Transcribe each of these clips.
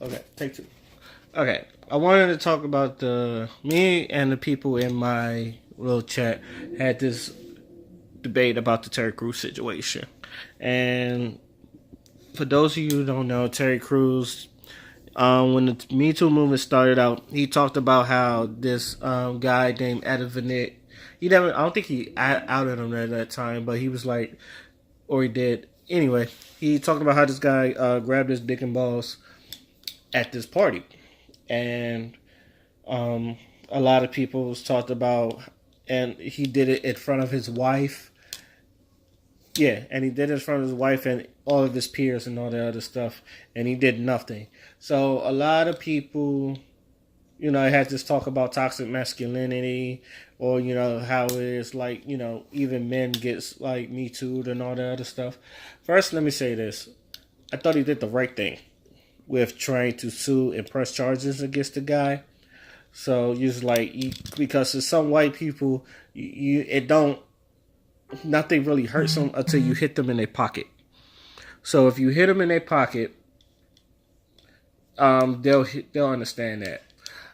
Okay, take two. Okay, I wanted to talk about me and the people in my little chat had this debate about the Terry Crews situation. And for those of you who don't know, Terry Crews, when the Me Too movement started out, he talked about how this guy named Adam Vanette, I don't think he outed him at that time, but he was like, or he did. Anyway, he talked about how this guy grabbed his dick and balls at this party. And a lot of people was talked about, and he did it in front of his wife. Yeah, and he did it in front of his wife and all of his peers and all that other stuff, and he did nothing. So a lot of people, had this talk about toxic masculinity, or how it is like even men gets like Me Too'd and all that other stuff. First, let me say this: I thought he did the right thing with trying to sue and press charges against the guy. So because there's some white people, nothing really hurts them until you hit them in their pocket. So if you hit them in their pocket, they'll understand that.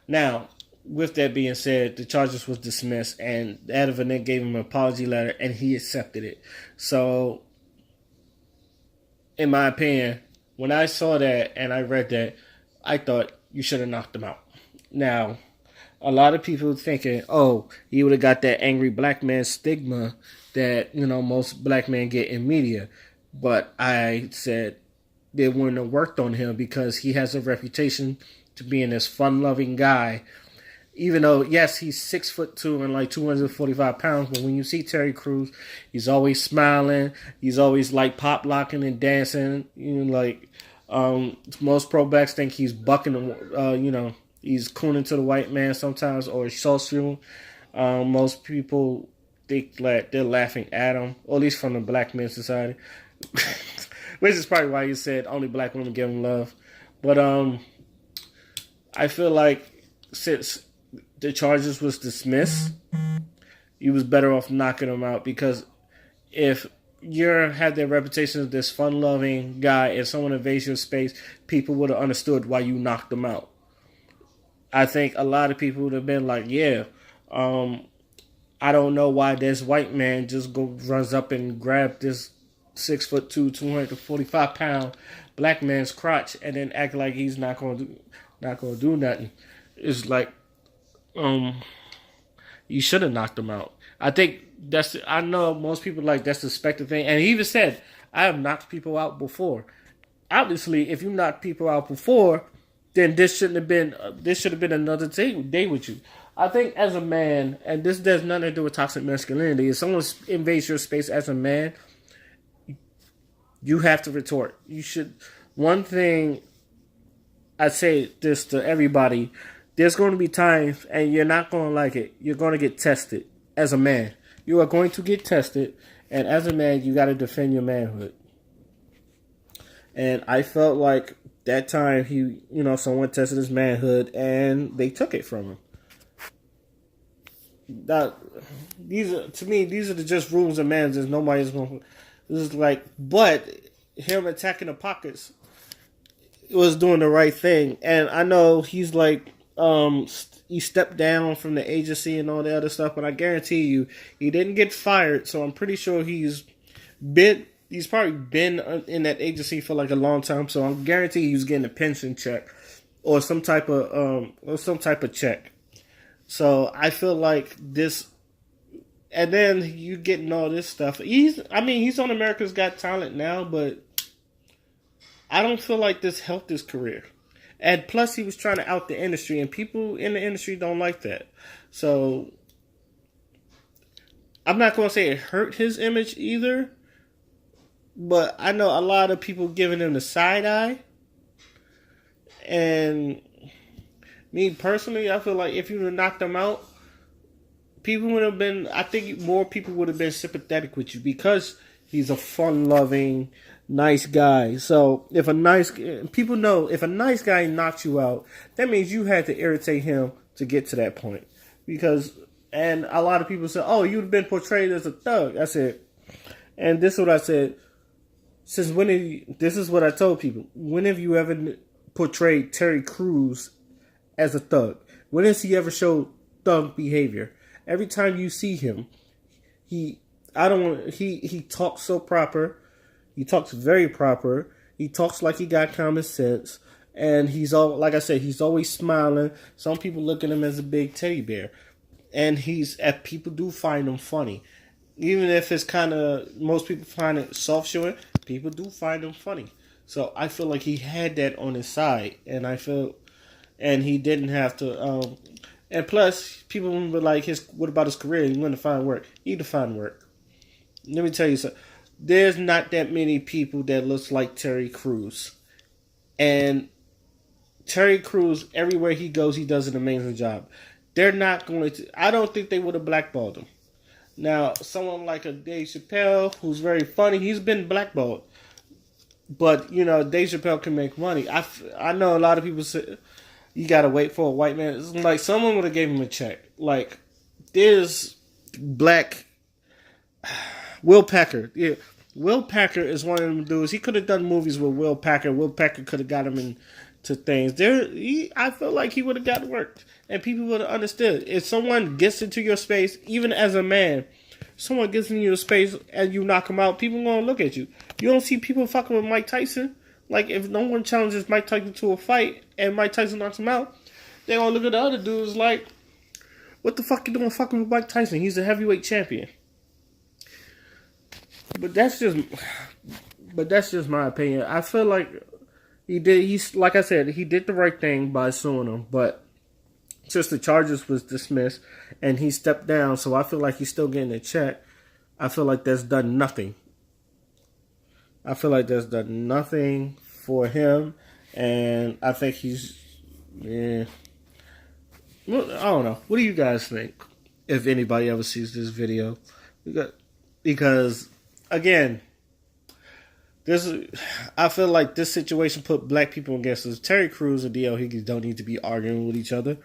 Now, with that being said, the charges was dismissed, and Adam Vanette gave him an apology letter, and he accepted it. So, in my opinion, when I saw that and I read that, I thought you should have knocked him out. Now, a lot of people thinking, oh, he would have got that angry black man stigma that, most black men get in media. But I said they wouldn't have worked on him because he has a reputation to being this fun-loving guy. Even though, yes, he's 6'2" and like 245 pounds, but when you see Terry Crews, he's always smiling. He's always like pop locking and dancing. Most pro backs think he's bucking, he's cooning to the white man sometimes, or social. Most people think that they're laughing at him, or at least from the Black Men's Society, which is probably why you said only black women give him love. But I feel like since the charges was dismissed, you was better off knocking him out, because if you had that reputation of this fun-loving guy and someone invades your space, people would have understood why you knocked him out. I think a lot of people would have been like, yeah, I don't know why this white man just runs up and grab this 6'2", 245 pound black man's crotch and then act like he's not gonna do nothing. It's like, you should have knocked him out. I think I know most people like that's the expected thing, and he even said, I have knocked people out before. Obviously, if you knocked people out before, then this should have been another day with you. I think as a man, and this has nothing to do with toxic masculinity, if someone invades your space as a man, you have to retort. You should. One thing I say this to everybody: there's going to be times, and you're not going to like it. You're going to get tested as a man. You are going to get tested, and as a man, you got to defend your manhood. And I felt like that time someone tested his manhood, and they took it from him. These are the just rules of man. There's nobody's going. This is like, but him attacking the pockets was doing the right thing, and I know he's like, he stepped down from the agency and all the other stuff, but I guarantee you, he didn't get fired. So I'm pretty sure he's probably been in that agency for like a long time. So I guarantee he's getting a pension check or some type of check. So I feel like this, and then you getting all this stuff. He's on America's Got Talent now, but I don't feel like this helped his career. And plus, he was trying to out the industry, and people in the industry don't like that. So I'm not going to say it hurt his image either, but I know a lot of people giving him the side eye. And me personally, I feel like if you would have knocked him out, I think more people would have been sympathetic with you, because he's a fun-loving, nice guy. So if a nice guy knocks you out, that means you had to irritate him to get to that point. And a lot of people say, oh, you've been portrayed as a thug. I said, and this is what I said. This is what I told people. When have you ever portrayed Terry Crews as a thug. When has he ever showed thug behavior? Every time you see him, he talks so proper. He talks very proper. He talks like he got common sense. And he's all, like I said, he's always smiling. Some people look at him as a big teddy bear. And people do find him funny. Even if it's kind of, most people find it soft showing, people do find him funny. So I feel like he had that on his side. And he didn't have to, and plus, people were like, what about his career? He wouldn't find work. He had to find work. Let me tell you something. There's not that many people that looks like Terry Crews. And Terry Crews, everywhere he goes, he does an amazing job. They're not going to, I don't think they would have blackballed him. Now, someone like a Dave Chappelle, who's very funny, he's been blackballed. But, Dave Chappelle can make money. I know a lot of people say, you got to wait for a white man. It's like someone would have gave him a check. Like, there's black Will Packer. Yeah, Will Packer is one of them dudes. He could have done movies with Will Packer. Will Packer could have got him into things. I feel like he would have got worked. And people would have understood. If someone gets into your space, even as a man, someone gets into your space and you knock them out, people going to look at you. You don't see people fucking with Mike Tyson. Like, if no one challenges Mike Tyson to a fight and Mike Tyson knocks him out, they going to look at the other dudes like, what the fuck you doing fucking with Mike Tyson? He's a heavyweight champion. But that's just my opinion. I feel like like I said, he did the right thing by suing him, but since the charges was dismissed and he stepped down, so I feel like he's still getting a check. I feel like that's done nothing. I feel like that's done nothing for him, and I think well, I don't know. What do you guys think? If anybody ever sees this video, because again, I feel like this situation put black people against us. Terry Crews and D.L. Hughley don't need to be arguing with each other.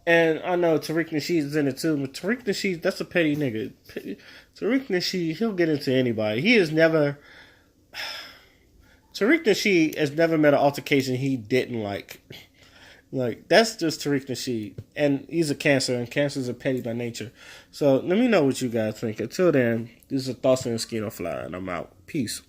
And I know Tariq Nasheed's in it too, but Tariq Nasheed, that's a petty nigga. Tariq Nasheed, he'll get into anybody. Tariq Nasheed has never met an altercation he didn't like. Like, that's just Tariq Nasheed. And he's a Cancer, and Cancers are petty by nature. So, let me know what you guys think. Until then, this is a Thoughts and Skin on Fly, and I'm out. Peace.